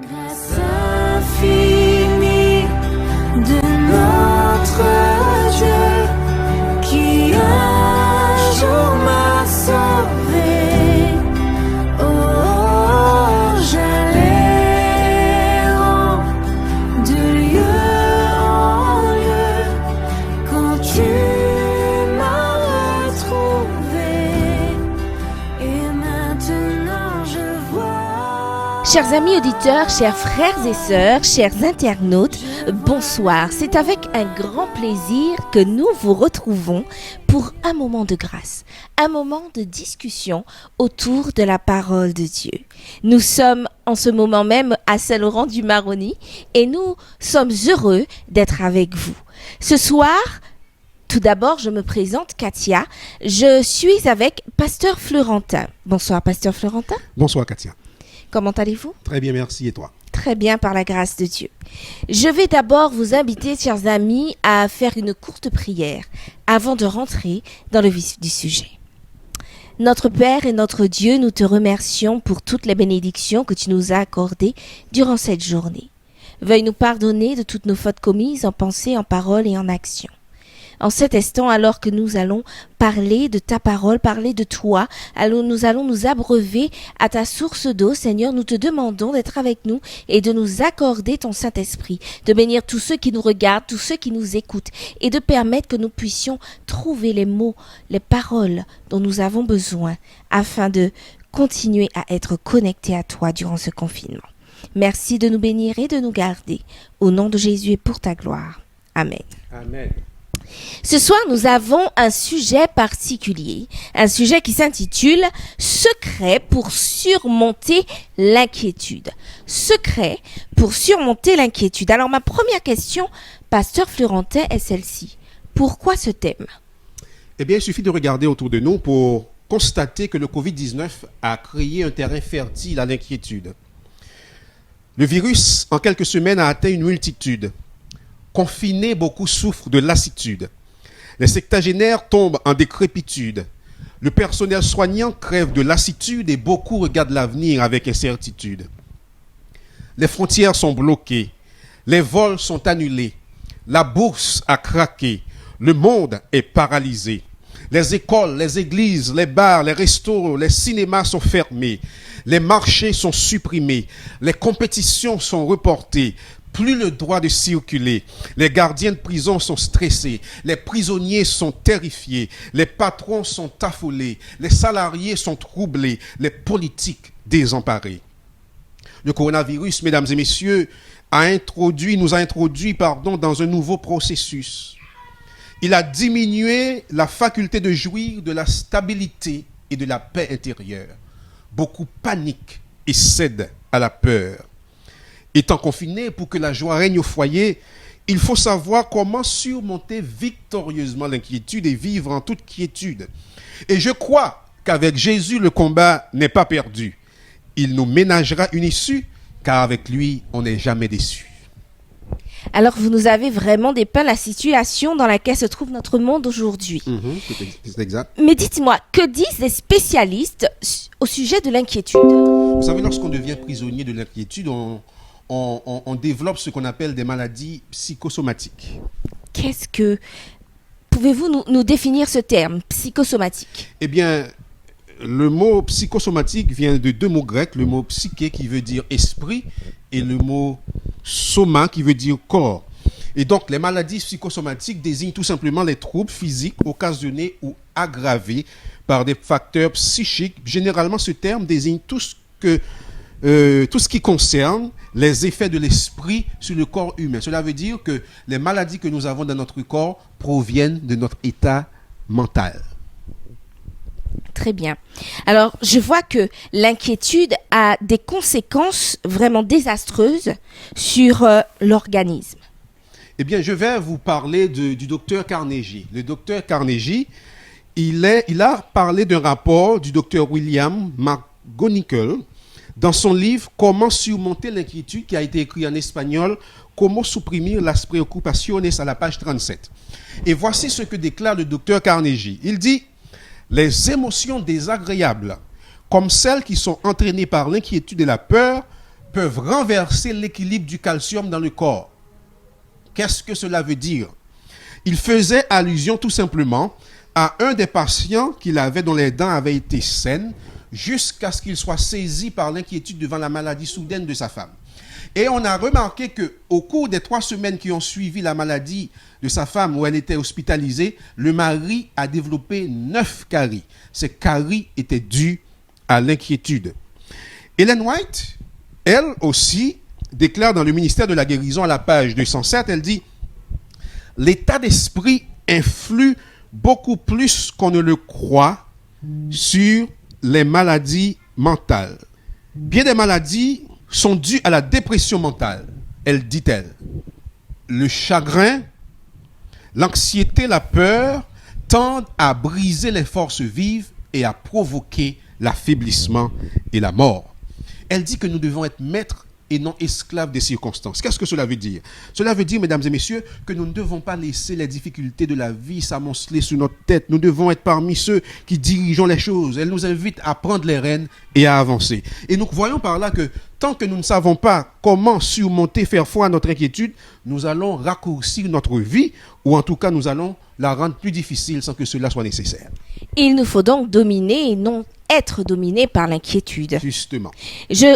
Grâce infinie de notre Dieu qui un jour m'a sauvé. Oh, j'allais de lieu en lieu quand tu m'as retrouvé. Et maintenant je vois. Chers amis auditeurs, chers frères et sœurs, chers internautes, bonsoir. C'est avec un grand plaisir que nous vous retrouvons pour un moment de grâce, un moment de discussion autour de la parole de Dieu. Nous sommes en ce moment même à Saint-Laurent-du-Maroni et nous sommes heureux d'être avec vous. Ce soir, tout d'abord, je me présente, Katia. Je suis avec Pasteur Florentin. Bonsoir, Pasteur Florentin. Bonsoir, Katia. Comment allez-vous? Très bien, merci. Et toi? Très bien, par la grâce de Dieu. Je vais d'abord vous inviter, chers amis, à faire une courte prière avant de rentrer dans le vif du sujet. Notre Père et notre Dieu, nous te remercions pour toutes les bénédictions que tu nous as accordées durant cette journée. Veuille nous pardonner de toutes nos fautes commises en pensée, en parole et en action. En cet instant, alors que nous allons parler de ta parole, parler de toi, nous allons nous abreuver à ta source d'eau. Seigneur, nous te demandons d'être avec nous et de nous accorder ton Saint-Esprit, de bénir tous ceux qui nous regardent, tous ceux qui nous écoutent et de permettre que nous puissions trouver les mots, les paroles dont nous avons besoin afin de continuer à être connectés à toi durant ce confinement. Merci de nous bénir et de nous garder. Au nom de Jésus et pour ta gloire. Amen. Amen. Ce soir, nous avons un sujet particulier, un sujet qui s'intitule « Secret pour surmonter l'inquiétude ». Secret pour surmonter l'inquiétude. Alors, ma première question, Pasteur Florentin, est celle-ci. Pourquoi ce thème? Eh bien, il suffit de regarder autour de nous pour constater que le Covid-19 a créé un terrain fertile à l'inquiétude. Le virus, en quelques semaines, a atteint une multitude. Confinés, beaucoup souffrent de lassitude. Les septagénaires tombent en décrépitude. Le personnel soignant crève de lassitude et beaucoup regardent l'avenir avec incertitude. Les frontières sont bloquées. Les vols sont annulés. La bourse a craqué. Le monde est paralysé. Les écoles, les églises, les bars, les restos, les cinémas sont fermés. Les marchés sont supprimés. Les compétitions sont reportées. Plus le droit de circuler. Les gardiens de prison sont stressés. Les prisonniers sont terrifiés. Les patrons sont affolés. Les salariés sont troublés. Les politiques désemparés. Le coronavirus, mesdames et messieurs, nous a introduit dans un nouveau processus. Il a diminué la faculté de jouir de la stabilité et de la paix intérieure. Beaucoup paniquent et cèdent à la peur. Étant confiné, pour que la joie règne au foyer, il faut savoir comment surmonter victorieusement l'inquiétude et vivre en toute quiétude. Et je crois qu'avec Jésus, le combat n'est pas perdu. Il nous ménagera une issue, car avec lui, on n'est jamais déçu. Alors, vous nous avez vraiment dépeint la situation dans laquelle se trouve notre monde aujourd'hui. C'est exact. Mais dites-moi, que disent les spécialistes au sujet de l'inquiétude? Vous savez, lorsqu'on devient prisonnier de l'inquiétude, on développe ce qu'on appelle des maladies psychosomatiques. Pouvez-vous nous définir ce terme, psychosomatique? Eh bien, le mot psychosomatique vient de deux mots grecs, le mot psyché qui veut dire esprit et le mot soma qui veut dire corps. Et donc, les maladies psychosomatiques désignent tout simplement les troubles physiques occasionnés ou aggravés par des facteurs psychiques. Généralement, ce terme désigne tout ce qui concerne les effets de l'esprit sur le corps humain. Cela veut dire que les maladies que nous avons dans notre corps proviennent de notre état mental. Très bien. Alors, je vois que l'inquiétude a des conséquences vraiment désastreuses sur l'organisme. Eh bien, je vais vous parler du docteur Carnegie. Le docteur Carnegie, il a parlé d'un rapport du docteur William McGonigal dans son livre « Comment surmonter l'inquiétude » qui a été écrit en espagnol « Como suprimir las preocupaciones » à la page 37. Et voici ce que déclare le docteur Carnegie. Il dit « Les émotions désagréables, comme celles qui sont entraînées par l'inquiétude et la peur, peuvent renverser l'équilibre du calcium dans le corps. Qu'est-ce que cela veut dire? Il faisait allusion tout simplement à un des patients qu'il avait dont les dents avaient été saines jusqu'à ce qu'il soit saisi par l'inquiétude devant la maladie soudaine de sa femme. Et on a remarqué qu'au cours des 3 semaines qui ont suivi la maladie de sa femme où elle était hospitalisée, le mari a développé 9 caries. Ces caries étaient dues à l'inquiétude. Ellen White, elle aussi, déclare dans le ministère de la guérison à la page 207, elle dit « L'état d'esprit influe beaucoup plus qu'on ne le croit sur les maladies mentales. Bien des maladies sont dues à la dépression mentale, elle dit-elle. Le chagrin, l'anxiété, la peur tendent à briser les forces vives et à provoquer l'affaiblissement et la mort. Elle dit que nous devons être maîtres et non esclaves des circonstances. Qu'est-ce que cela veut dire? Cela veut dire, mesdames et messieurs, que nous ne devons pas laisser les difficultés de la vie s'amonceler sur notre tête. Nous devons être parmi ceux qui dirigeons les choses. Elle nous invite à prendre les rênes et à avancer. Et nous voyons par là que tant que nous ne savons pas comment surmonter, faire foi à notre inquiétude, nous allons raccourcir notre vie, ou en tout cas nous allons la rendre plus difficile sans que cela soit nécessaire. Il nous faut donc dominer et non être dominé par l'inquiétude. Justement.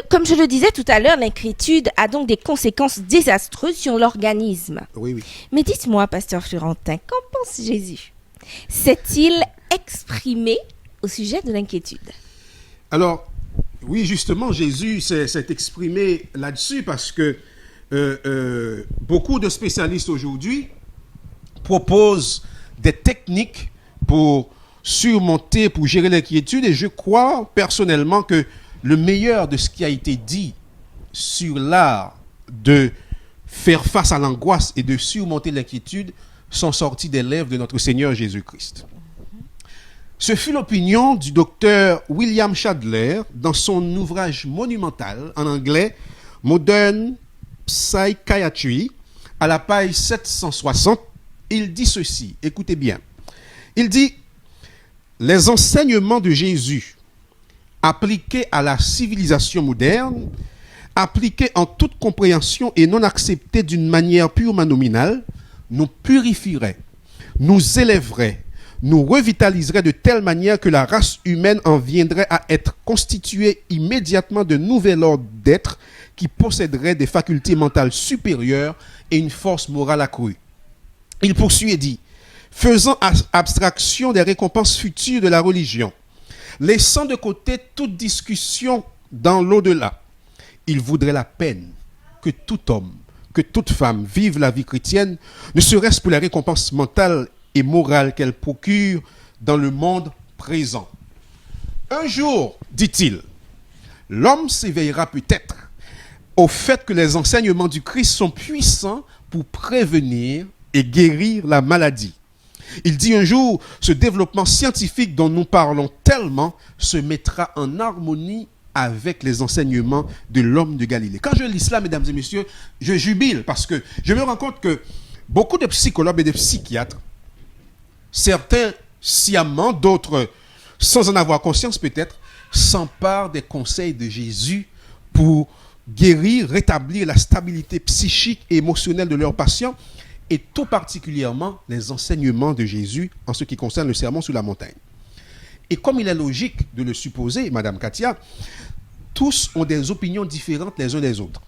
Comme je le disais tout à l'heure, l'inquiétude a donc des conséquences désastreuses sur l'organisme. Oui, oui. Mais dites-moi, pasteur Florentin, qu'en pense Jésus? S'est-il exprimé au sujet de l'inquiétude? Alors, oui, justement, Jésus s'est exprimé là-dessus parce que beaucoup de spécialistes aujourd'hui proposent des techniques pour surmonter, pour gérer l'inquiétude, et je crois personnellement que le meilleur de ce qui a été dit sur l'art de faire face à l'angoisse et de surmonter l'inquiétude sont sortis des lèvres de notre Seigneur Jésus-Christ. Ce fut l'opinion du docteur William Shadler dans son ouvrage monumental en anglais Modern Psychiatry à la page 760. Il dit ceci, écoutez bien. Il dit: les enseignements de Jésus appliqués à la civilisation moderne, appliqués en toute compréhension et non acceptés d'une manière purement nominale, nous purifieraient, nous élèveraient, nous revitaliseraient de telle manière que la race humaine en viendrait à être constituée immédiatement de nouvel ordre d'être qui posséderait des facultés mentales supérieures et une force morale accrue. Il poursuit et dit: faisant abstraction des récompenses futures de la religion, laissant de côté toute discussion dans l'au-delà, il vaudrait la peine que tout homme, que toute femme vive la vie chrétienne, ne serait-ce pour la récompense mentale et morale qu'elle procure dans le monde présent. Un jour, dit-il, l'homme s'éveillera peut-être au fait que les enseignements du Christ sont puissants pour prévenir et guérir la maladie. Il dit un jour, ce développement scientifique dont nous parlons tellement se mettra en harmonie avec les enseignements de l'homme de Galilée. Quand je lis cela, mesdames et messieurs, je jubile parce que je me rends compte que beaucoup de psychologues et de psychiatres, certains sciemment, d'autres sans en avoir conscience peut-être, s'emparent des conseils de Jésus pour guérir, rétablir la stabilité psychique et émotionnelle de leurs patients, et tout particulièrement les enseignements de Jésus en ce qui concerne le sermon sur la montagne. Et comme il est logique de le supposer, Madame Katia, tous ont des opinions différentes les uns des autres.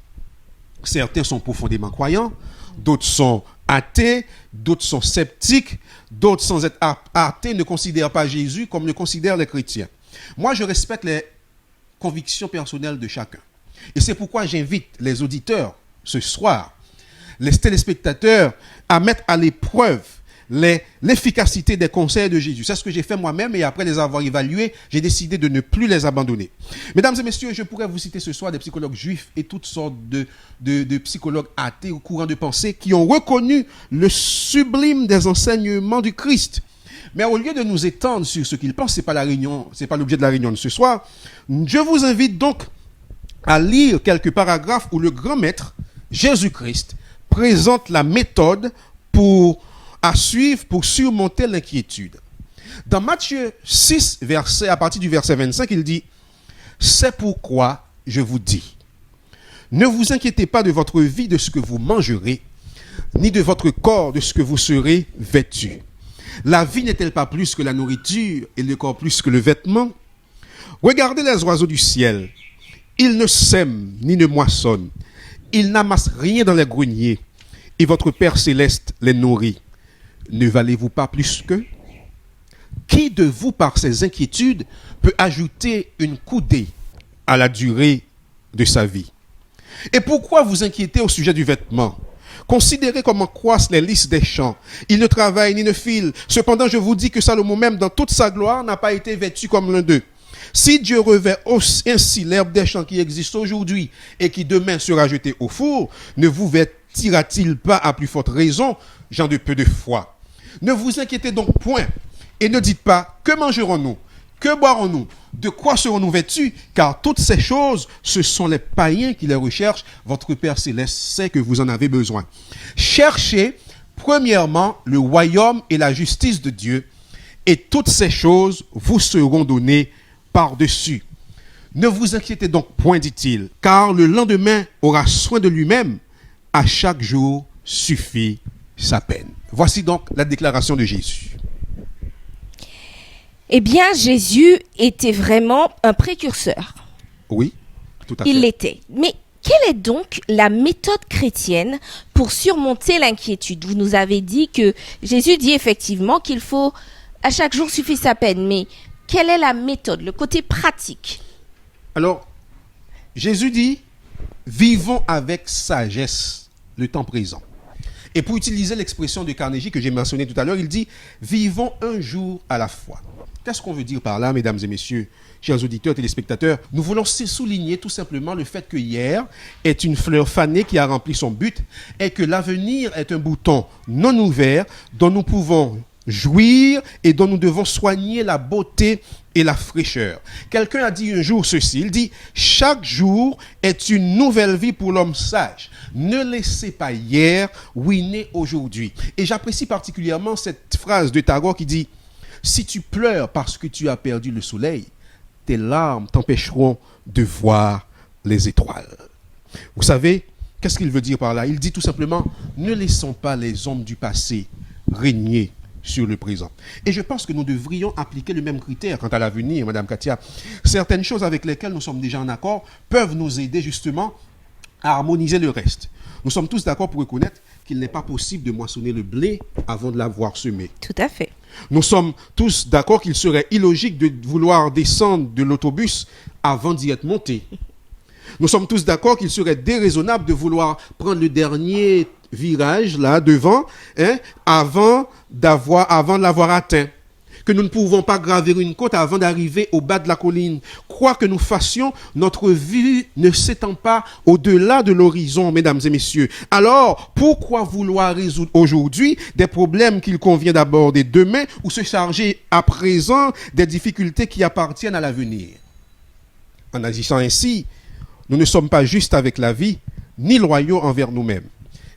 Certains sont profondément croyants, d'autres sont athées, d'autres sont sceptiques, d'autres sans être athées ne considèrent pas Jésus comme le considèrent les chrétiens. Moi, je respecte les convictions personnelles de chacun. Et c'est pourquoi j'invite les auditeurs ce soir, les téléspectateurs, à mettre à l'épreuve l'efficacité des conseils de Jésus. C'est ce que j'ai fait moi-même, et après les avoir évalués, j'ai décidé de ne plus les abandonner. Mesdames et messieurs, je pourrais vous citer ce soir des psychologues juifs et toutes sortes de psychologues athées ou courants de pensée qui ont reconnu le sublime des enseignements du Christ. Mais au lieu de nous étendre sur ce qu'ils pensent, c'est pas l'objet de la réunion de ce soir, je vous invite donc à lire quelques paragraphes où le grand maître, Jésus-Christ, présente la méthode à suivre pour surmonter l'inquiétude. Dans Matthieu 6, à partir du verset 25, il dit: c'est pourquoi je vous dis, Ne vous inquiétez pas de votre vie, de ce que vous mangerez, ni de votre corps, de ce que vous serez vêtu. La vie n'est-elle pas plus que la nourriture et le corps plus que le vêtement? Regardez les oiseaux du ciel. Ils ne sèment ni ne moissonnent. Ils n'amassent rien dans les greniers. Et votre Père céleste les nourrit. Ne valez-vous pas plus qu'eux? Qui de vous, par ses inquiétudes, peut ajouter une coudée à la durée de sa vie? Et pourquoi vous inquiétez au sujet du vêtement? Considérez comment croissent les lys des champs. Ils ne travaillent ni ne filent. Cependant, je vous dis que Salomon même, dans toute sa gloire, n'a pas été vêtu comme l'un d'eux. Si Dieu revêt ainsi l'herbe des champs qui existe aujourd'hui et qui demain sera jetée au four, ne vous vêtira-t-il pas à plus forte raison, gens de peu de foi? Ne vous inquiétez donc point et ne dites pas, que mangerons-nous? Que boirons-nous? De quoi serons-nous vêtus? Car toutes ces choses, ce sont les païens qui les recherchent. Votre Père céleste sait que vous en avez besoin. Cherchez premièrement le royaume et la justice de Dieu, et toutes ces choses vous seront données par-dessus. Ne vous inquiétez donc point, dit-il, car le lendemain aura soin de lui-même. À chaque jour suffit sa peine. Voici donc la déclaration de Jésus. Eh bien, Jésus était vraiment un précurseur. Oui, tout à fait. Il l'était. Mais quelle est donc la méthode chrétienne pour surmonter l'inquiétude? Vous nous avez dit que Jésus dit effectivement qu'il faut, à chaque jour suffit sa peine. Mais quelle est la méthode, le côté pratique? Alors, Jésus dit, vivons avec sagesse le temps présent. Et pour utiliser l'expression de Carnegie que j'ai mentionnée tout à l'heure, il dit, vivons un jour à la fois. Qu'est-ce qu'on veut dire par là, mesdames et messieurs, chers auditeurs, téléspectateurs? Nous voulons souligner tout simplement le fait que hier est une fleur fanée qui a rempli son but et que l'avenir est un bouton non ouvert dont nous pouvons jouir et dont nous devons soigner la beauté et la fraîcheur. Quelqu'un a dit un jour ceci, il dit « Chaque jour est une nouvelle vie pour l'homme sage. Ne laissez pas hier ruiner aujourd'hui. » Et j'apprécie particulièrement cette phrase de Tagore qui dit « Si tu pleures parce que tu as perdu le soleil, tes larmes t'empêcheront de voir les étoiles. » Vous savez, qu'est-ce qu'il veut dire par là? Il dit tout simplement « Ne laissons pas les ombres du passé régner sur le présent. » Et je pense que nous devrions appliquer le même critère quant à l'avenir, Madame Katia. Certaines choses avec lesquelles nous sommes déjà en accord peuvent nous aider justement à harmoniser le reste. Nous sommes tous d'accord pour reconnaître qu'il n'est pas possible de moissonner le blé avant de l'avoir semé. Tout à fait. Nous sommes tous d'accord qu'il serait illogique de vouloir descendre de l'autobus avant d'y être monté. Nous sommes tous d'accord qu'il serait déraisonnable de vouloir prendre le dernier virage là devant avant de l'avoir atteint. Que nous ne pouvons pas gravir une côte avant d'arriver au bas de la colline. Quoi que nous fassions, notre vue ne s'étend pas au-delà de l'horizon, mesdames et messieurs. Alors, pourquoi vouloir résoudre aujourd'hui des problèmes qu'il convient d'aborder demain ou se charger à présent des difficultés qui appartiennent à l'avenir? En agissant ainsi, nous ne sommes pas justes avec la vie, ni loyaux envers nous-mêmes.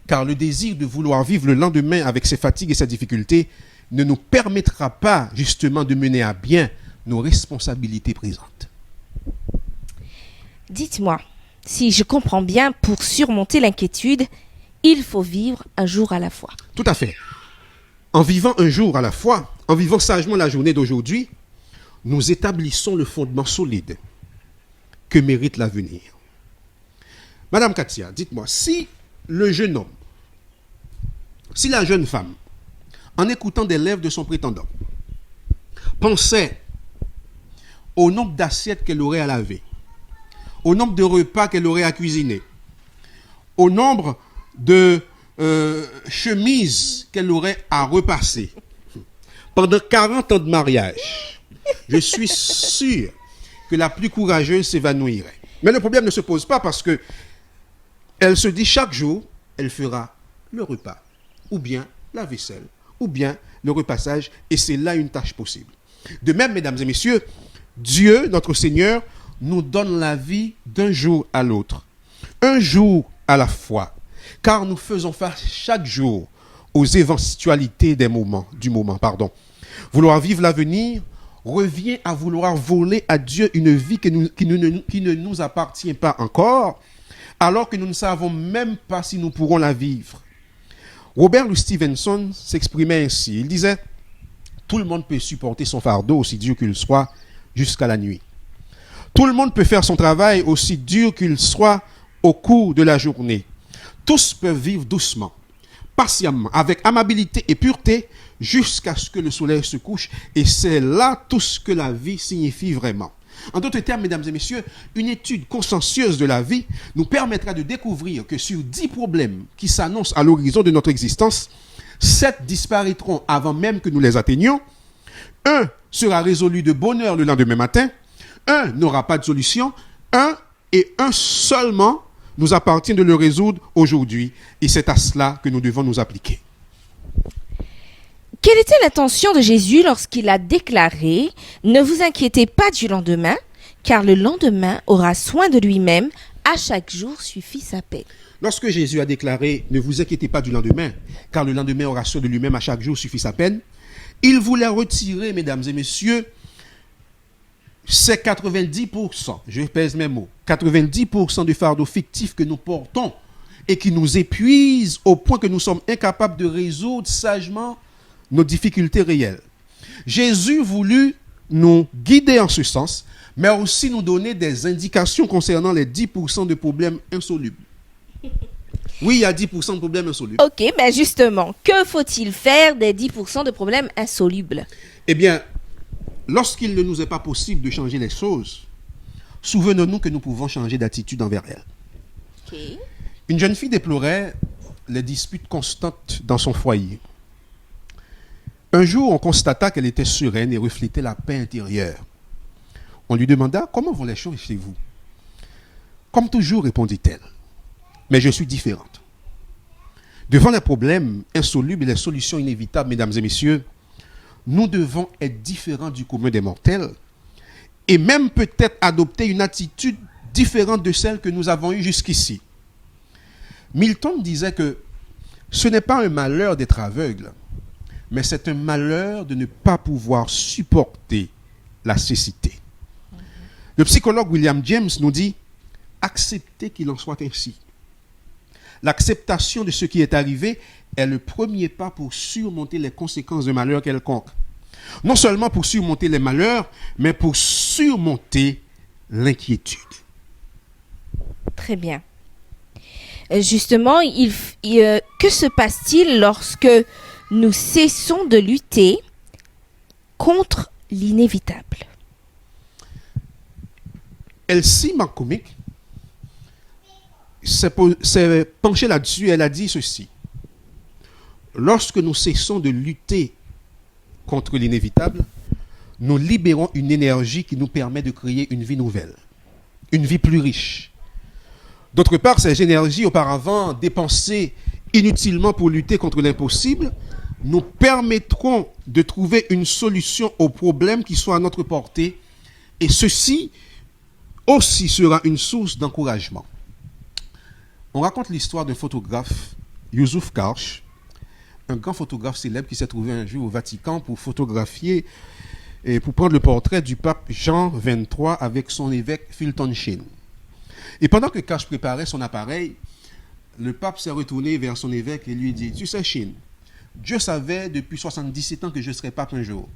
Car le désir de vouloir vivre le lendemain avec ses fatigues et ses difficultés ne nous permettra pas justement de mener à bien nos responsabilités présentes. Dites-moi, si je comprends bien, pour surmonter l'inquiétude, il faut vivre un jour à la fois. Tout à fait. En vivant un jour à la fois, en vivant sagement la journée d'aujourd'hui, nous établissons le fondement solide que mérite l'avenir. Madame Katia, dites-moi, si le jeune homme, si la jeune femme, en écoutant des lèvres de son prétendant, pensait au nombre d'assiettes qu'elle aurait à laver, au nombre de repas qu'elle aurait à cuisiner, au nombre de chemises qu'elle aurait à repasser pendant 40 ans de mariage, je suis sûr que la plus courageuse s'évanouirait. Mais le problème ne se pose pas parce que elle se dit chaque jour, elle fera le repas, ou bien la vaisselle, ou bien le repassage, et c'est là une tâche possible. De même, mesdames et messieurs, Dieu, notre Seigneur, nous donne la vie d'un jour à l'autre, un jour à la fois, car nous faisons face chaque jour aux éventualités du moment. Vouloir vivre l'avenir revient à vouloir voler à Dieu une vie qui ne nous appartient pas encore, alors que nous ne savons même pas si nous pourrons la vivre. Robert Louis Stevenson s'exprimait ainsi. Il disait « Tout le monde peut supporter son fardeau, aussi dur qu'il soit, jusqu'à la nuit. Tout le monde peut faire son travail, aussi dur qu'il soit, au cours de la journée. Tous peuvent vivre doucement, patiemment, avec amabilité et pureté, jusqu'à ce que le soleil se couche. Et c'est là tout ce que la vie signifie vraiment. » En d'autres termes, mesdames et messieurs, une étude consciencieuse de la vie nous permettra de découvrir que sur 10 problèmes qui s'annoncent à l'horizon de notre existence, 7 disparaîtront avant même que nous les atteignions, un sera résolu de bonne heure le lendemain matin, un n'aura pas de solution, un et un seulement nous appartient de le résoudre aujourd'hui, et c'est à cela que nous devons nous appliquer. Quelle était l'intention de Jésus lorsqu'il a déclaré « Ne vous inquiétez pas du lendemain, car le lendemain aura soin de lui-même, à chaque jour suffit sa peine. » Lorsque Jésus a déclaré « Ne vous inquiétez pas du lendemain, car le lendemain aura soin de lui-même, à chaque jour suffit sa peine », il voulait retirer, mesdames et messieurs, ces 90%, je pèse mes mots, 90% du fardeau fictif que nous portons et qui nous épuise au point que nous sommes incapables de résoudre sagement nos difficultés réelles. Jésus voulut nous guider en ce sens, mais aussi nous donner des indications concernant les 10% de problèmes insolubles. Oui, il y a 10% de problèmes insolubles. Ok, mais justement, que faut-il faire des 10% de problèmes insolubles? Eh bien, lorsqu'il ne nous est pas possible de changer les choses, souvenons-nous que nous pouvons changer d'attitude envers elles. Okay. Une jeune fille déplorait les disputes constantes dans son foyer. Un jour, on constata qu'elle était sereine et reflétait la paix intérieure. On lui demanda « Comment vont les choses chez vous ?» « Comme toujours, répondit-elle. Mais je suis différente. » Devant les problèmes insolubles et les solutions inévitables, mesdames et messieurs, nous devons être différents du commun des mortels et même peut-être adopter une attitude différente de celle que nous avons eue jusqu'ici. Milton disait que ce n'est pas un malheur d'être aveugle, mais c'est un malheur de ne pas pouvoir supporter la cécité. Le psychologue William James nous dit « Acceptez qu'il en soit ainsi ». L'acceptation de ce qui est arrivé est le premier pas pour surmonter les conséquences d'un malheur quelconque. Non seulement pour surmonter les malheurs, mais pour surmonter l'inquiétude. Très bien. Justement, que se passe-t-il lorsque nous cessons de lutter contre l'inévitable? Elsie McCormick s'est penchée là-dessus. Elle a dit ceci. Lorsque nous cessons de lutter contre l'inévitable, nous libérons une énergie qui nous permet de créer une vie nouvelle, une vie plus riche. D'autre part, ces énergies auparavant dépensées inutilement pour lutter contre l'impossible nous permettront de trouver une solution aux problèmes qui sont à notre portée, et ceci aussi sera une source d'encouragement. On raconte l'histoire d'un photographe, Youssouf Karch, un grand photographe célèbre qui s'est trouvé un jour au Vatican pour photographier et pour prendre le portrait du pape Jean XXIII avec son évêque Fulton Sheen. Et pendant que Karch préparait son appareil, le pape s'est retourné vers son évêque et lui dit « Tu sais, Sheen, Dieu savait depuis 77 ans que je serais pape un jour.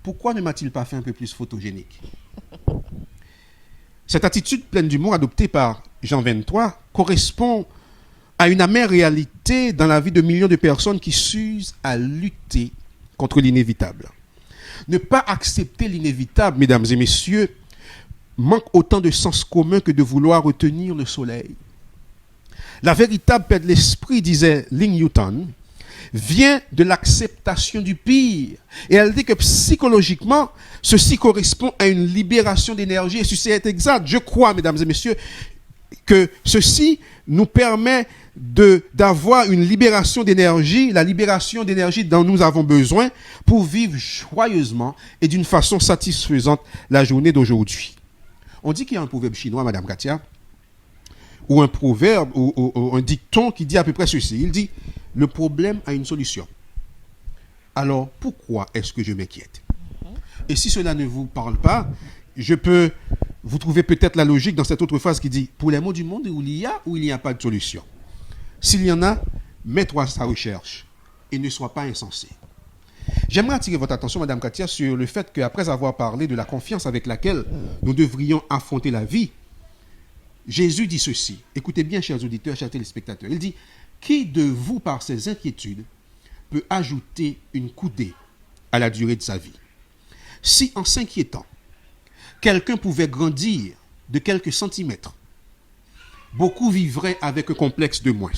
Pourquoi ne m'a-t-il pas fait un peu plus photogénique ?» Cette attitude pleine d'humour adoptée par Jean XXIII correspond à une amère réalité dans la vie de millions de personnes qui s'usent à lutter contre l'inévitable. Ne pas accepter l'inévitable, mesdames et messieurs, manque autant de sens commun que de vouloir retenir le soleil. La véritable paix de l'esprit, disait Ling Newton, vient de l'acceptation du pire. Et elle dit que psychologiquement, ceci correspond à une libération d'énergie. Et ceci est exact. Je crois, mesdames et messieurs, que ceci nous permet d'avoir une libération d'énergie, la libération d'énergie dont nous avons besoin pour vivre joyeusement et d'une façon satisfaisante la journée d'aujourd'hui. On dit qu'il y a un proverbe chinois, Madame Katia, ou un proverbe, ou un dicton qui dit à peu près ceci. Il dit, le problème a une solution. Alors, pourquoi est-ce que je m'inquiète? Et si cela ne vous parle pas, je peux vous trouvez peut-être la logique dans cette autre phrase qui dit « Pour les maux du monde, où il y a ou il n'y a pas de solution. S'il y en a, mets-toi à sa recherche et ne sois pas insensé. » J'aimerais attirer votre attention, Madame Katia, sur le fait qu'après avoir parlé de la confiance avec laquelle nous devrions affronter la vie, Jésus dit ceci. Écoutez bien, chers auditeurs, chers téléspectateurs. Il dit « Qui de vous, par ses inquiétudes, peut ajouter une coudée à la durée de sa vie? Si, en s'inquiétant, quelqu'un pouvait grandir de quelques centimètres, beaucoup vivraient avec un complexe de moins.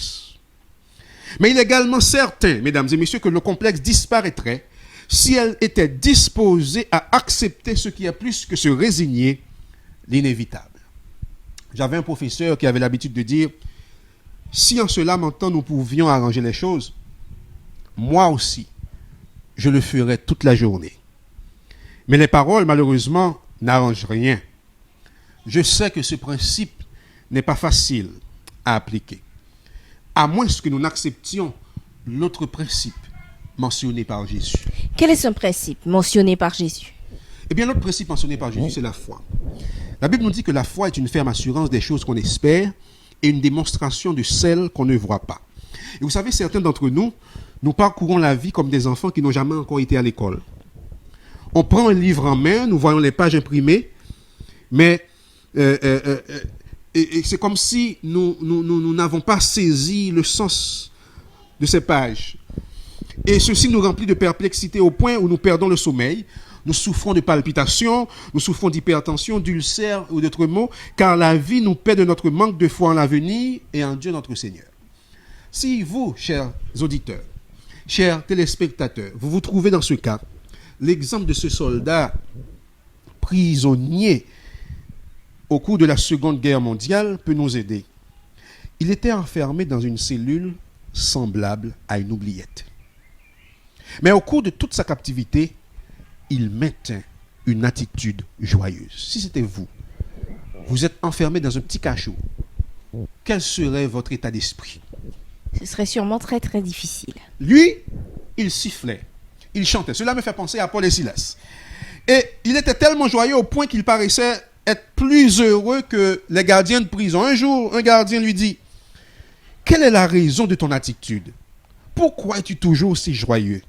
Mais il est également certain, mesdames et messieurs, que le complexe disparaîtrait si elle était disposée à accepter ce qui est plus que se résigner, l'inévitable. J'avais un professeur qui avait l'habitude de dire « Si en se lamentant nous pouvions arranger les choses, moi aussi, je le ferais toute la journée. » Mais les paroles, malheureusement, n'arrangent rien. Je sais que ce principe n'est pas facile à appliquer, à moins que nous n'acceptions l'autre principe mentionné par Jésus. Quel est ce principe mentionné par Jésus? Eh bien, l'autre principe mentionné par Jésus, c'est la foi. La Bible nous dit que la foi est une ferme assurance des choses qu'on espère et une démonstration de celles qu'on ne voit pas. Et vous savez, certains d'entre nous, nous parcourons la vie comme des enfants qui n'ont jamais encore été à l'école. On prend un livre en main, nous voyons les pages imprimées, mais et c'est comme si nous n'avons pas saisi le sens de ces pages. Et ceci nous remplit de perplexité au point où nous perdons le sommeil. Nous souffrons de palpitations, nous souffrons d'hypertension, d'ulcères ou d'autres maux, car la vie nous paie de notre manque de foi en l'avenir et en Dieu notre Seigneur. Si vous, chers auditeurs, chers téléspectateurs, vous vous trouvez dans ce cas, l'exemple de ce soldat prisonnier au cours de la Seconde Guerre mondiale peut nous aider. Il était enfermé dans une cellule semblable à une oubliette. Mais au cours de toute sa captivité, il maintint une attitude joyeuse. Si c'était vous, vous êtes enfermé dans un petit cachot, quel serait votre état d'esprit? Ce serait sûrement très très difficile. Lui, il sifflait, il chantait. Cela me fait penser à Paul et Silas. Et il était tellement joyeux au point qu'il paraissait être plus heureux que les gardiens de prison. Un jour, un gardien lui dit « Quelle est la raison de ton attitude? Pourquoi es-tu toujours aussi joyeux ?»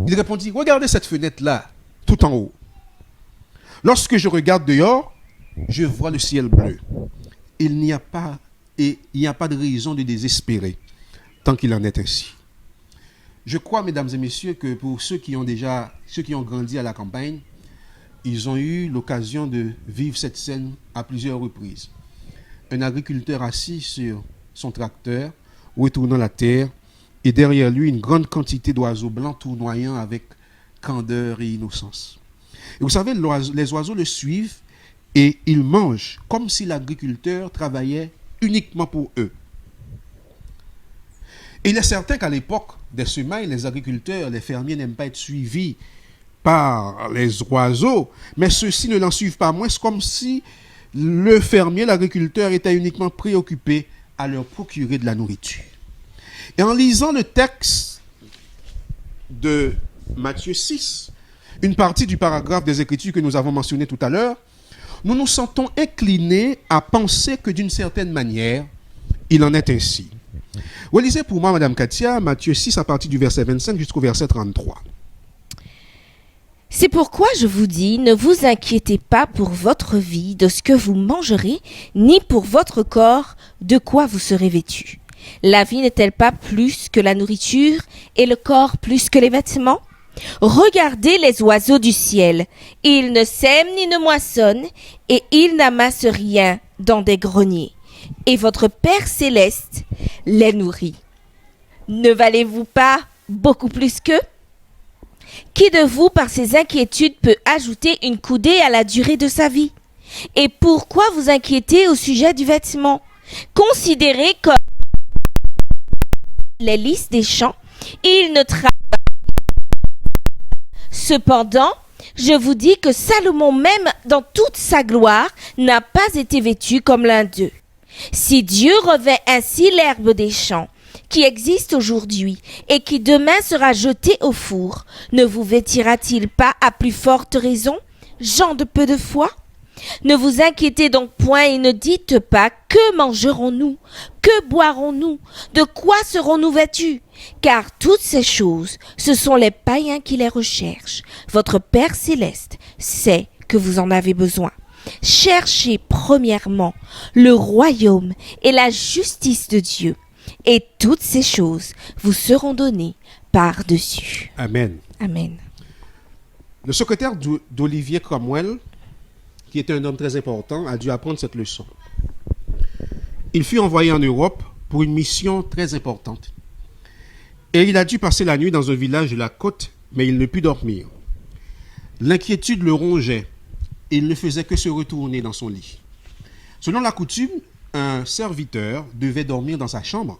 Il répondit « Regardez cette fenêtre-là, tout en haut. Lorsque je regarde dehors, je vois le ciel bleu. Il n'y a pas de raison de désespérer tant qu'il en est ainsi. » Je crois, mesdames et messieurs, que pour ceux qui ont grandi à la campagne, ils ont eu l'occasion de vivre cette scène à plusieurs reprises. Un agriculteur assis sur son tracteur, retournant la terre, et derrière lui, une grande quantité d'oiseaux blancs tournoyant avec candeur et innocence. Et vous savez, les oiseaux le suivent et ils mangent comme si l'agriculteur travaillait uniquement pour eux. Et il est certain qu'à l'époque des semailles, les agriculteurs, les fermiers n'aiment pas être suivis par les oiseaux, mais ceux-ci ne l'en suivent pas moins, comme si le fermier, l'agriculteur, était uniquement préoccupé à leur procurer de la nourriture. Et en lisant le texte de Matthieu 6, une partie du paragraphe des Écritures que nous avons mentionné tout à l'heure, nous nous sentons inclinés à penser que d'une certaine manière, il en est ainsi. Relisez pour moi, Madame Katia, Matthieu 6 à partir du verset 25 jusqu'au verset 33. C'est pourquoi je vous dis, ne vous inquiétez pas pour votre vie de ce que vous mangerez, ni pour votre corps de quoi vous serez vêtus. La vie n'est-elle pas plus que la nourriture et le corps plus que les vêtements? Regardez les oiseaux du ciel. Ils ne sèment ni ne moissonnent et ils n'amassent rien dans des greniers. Et votre Père céleste les nourrit. Ne valez-vous pas beaucoup plus qu'eux? Qui de vous, par ses inquiétudes, peut ajouter une coudée à la durée de sa vie? Et pourquoi vous inquiétez au sujet du vêtement? Considérez comme les lys des champs, ils ne travaillent pas. Cependant, je vous dis que Salomon même, dans toute sa gloire, n'a pas été vêtu comme l'un d'eux. Si Dieu revêt ainsi l'herbe des champs, qui existe aujourd'hui et qui demain sera jetée au four, ne vous vêtira-t-il pas à plus forte raison, gens de peu de foi? Ne vous inquiétez donc point et ne dites pas que mangerons-nous, que boirons-nous, de quoi serons-nous vêtus? Car toutes ces choses, ce sont les païens qui les recherchent. Votre Père céleste sait que vous en avez besoin. Cherchez premièrement le royaume et la justice de Dieu, et toutes ces choses vous seront données par-dessus. Amen. Amen. Le secrétaire d'Olivier Cromwell, qui était un homme très important, a dû apprendre cette leçon. Il fut envoyé en Europe pour une mission très importante. Et il a dû passer la nuit dans un village de la côte, mais il ne put dormir. L'inquiétude le rongeait et il ne faisait que se retourner dans son lit. Selon la coutume, un serviteur devait dormir dans sa chambre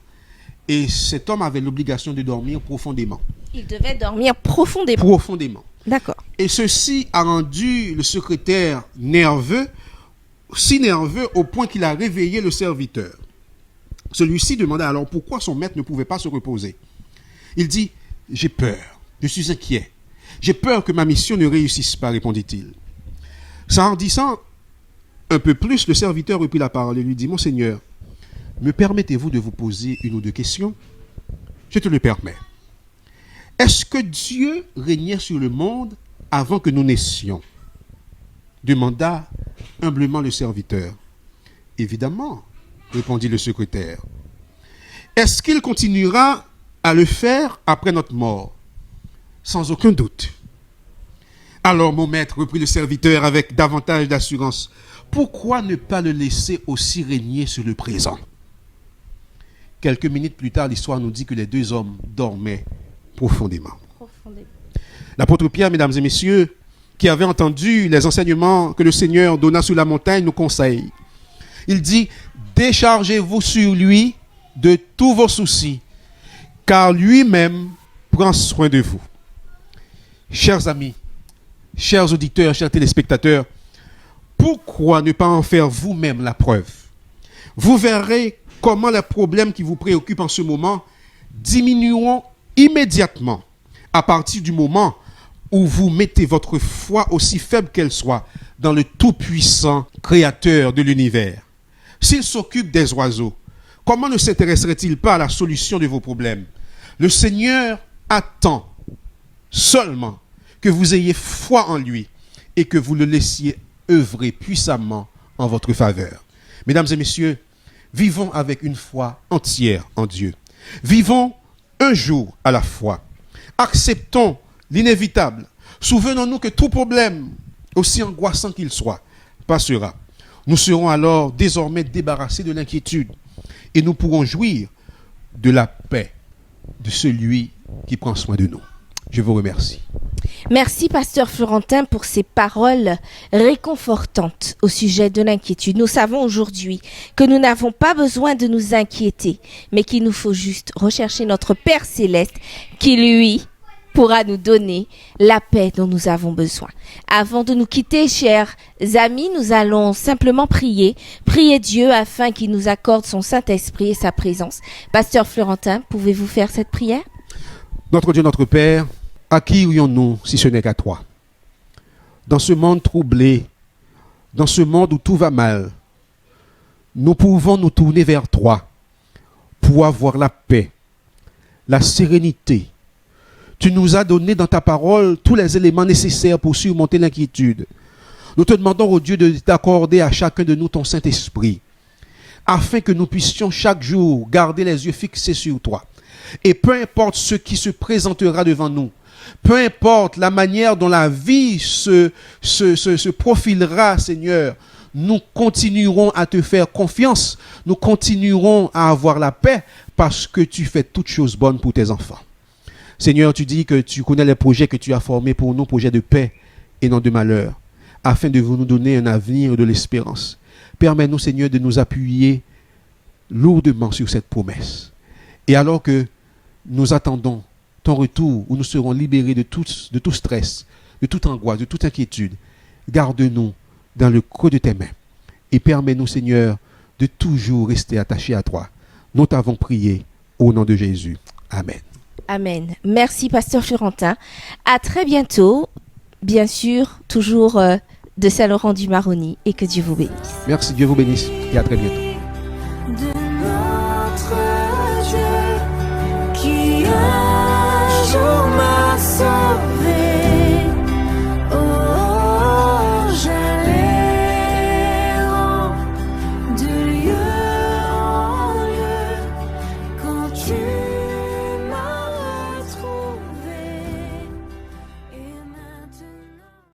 et cet homme avait l'obligation de dormir profondément. Il devait dormir profondément. Profondément. D'accord. Et ceci a rendu le secrétaire nerveux, si nerveux au point qu'il a réveillé le serviteur. Celui-ci demanda alors pourquoi son maître ne pouvait pas se reposer. Il dit « J'ai peur, je suis inquiet. J'ai peur que ma mission ne réussisse pas, répondit-il. S'enhardissant un peu plus, le serviteur reprit la parole et lui dit « Mon Seigneur, me permettez-vous de vous poser une ou deux questions? Je te le permets. Est-ce que Dieu régnait sur le monde avant que nous naissions? Demanda humblement le serviteur. Évidemment, répondit le secrétaire. Est-ce qu'il continuera à le faire après notre mort? Sans aucun doute. Alors mon maître, reprit le serviteur avec davantage d'assurance, pourquoi ne pas le laisser aussi régner sur le présent? Quelques minutes plus tard, l'histoire nous dit que les deux hommes dormaient profondément. L'apôtre Pierre, mesdames et messieurs, qui avait entendu les enseignements que le Seigneur donna sur la montagne, nous conseille. Il dit, déchargez-vous sur lui de tous vos soucis, car lui-même prend soin de vous. Chers amis, chers auditeurs, chers téléspectateurs, pourquoi ne pas en faire vous-même la preuve? Vous verrez comment les problèmes qui vous préoccupent en ce moment diminueront immédiatement à partir du moment où vous mettez votre foi, aussi faible qu'elle soit, dans le tout-puissant créateur de l'univers. S'il s'occupe des oiseaux, comment ne s'intéresserait-il pas à la solution de vos problèmes? Le Seigneur attend seulement que vous ayez foi en lui et que vous le laissiez œuvrer puissamment en votre faveur. Mesdames et messieurs, vivons avec une foi entière en Dieu. Vivons un jour à la fois. Acceptons l'inévitable. Souvenons-nous que tout problème, aussi angoissant qu'il soit, passera. Nous serons alors désormais débarrassés de l'inquiétude et nous pourrons jouir de la paix de celui qui prend soin de nous. Je vous remercie. Merci, pasteur Florentin, pour ces paroles réconfortantes au sujet de l'inquiétude. Nous savons aujourd'hui que nous n'avons pas besoin de nous inquiéter, mais qu'il nous faut juste rechercher notre Père céleste qui, lui, pourra nous donner la paix dont nous avons besoin. Avant de nous quitter, chers amis, nous allons simplement prier Dieu afin qu'il nous accorde son Saint-Esprit et sa présence. Pasteur Florentin, pouvez-vous faire cette prière? Notre Dieu, notre Père, à qui irions-nous si ce n'est qu'à toi? Dans ce monde troublé, dans ce monde où tout va mal, nous pouvons nous tourner vers toi pour avoir la paix, la sérénité. Tu nous as donné dans ta parole tous les éléments nécessaires pour surmonter l'inquiétude. Nous te demandons, ô Dieu, de t'accorder à chacun de nous ton Saint-Esprit, afin que nous puissions chaque jour garder les yeux fixés sur toi. Et peu importe ce qui se présentera devant nous, peu importe la manière dont la vie se profilera, Seigneur, nous continuerons à te faire confiance, nous continuerons à avoir la paix parce que tu fais toutes choses bonnes pour tes enfants. Seigneur, tu dis que tu connais les projets que tu as formés pour nous, projets de paix et non de malheur, afin de nous donner un avenir et de l'espérance. Permets-nous, Seigneur, de nous appuyer lourdement sur cette promesse. Et alors que nous attendons ton retour, où nous serons libérés de tout stress, de toute angoisse, de toute inquiétude, garde-nous dans le creux de tes mains. Et permets-nous, Seigneur, de toujours rester attachés à toi. Nous t'avons prié au nom de Jésus. Amen. Amen. Merci, pasteur Florentin. À très bientôt. Bien sûr, toujours de Saint-Laurent-du-Maroni et que Dieu vous bénisse. Merci, Dieu vous bénisse et à très bientôt.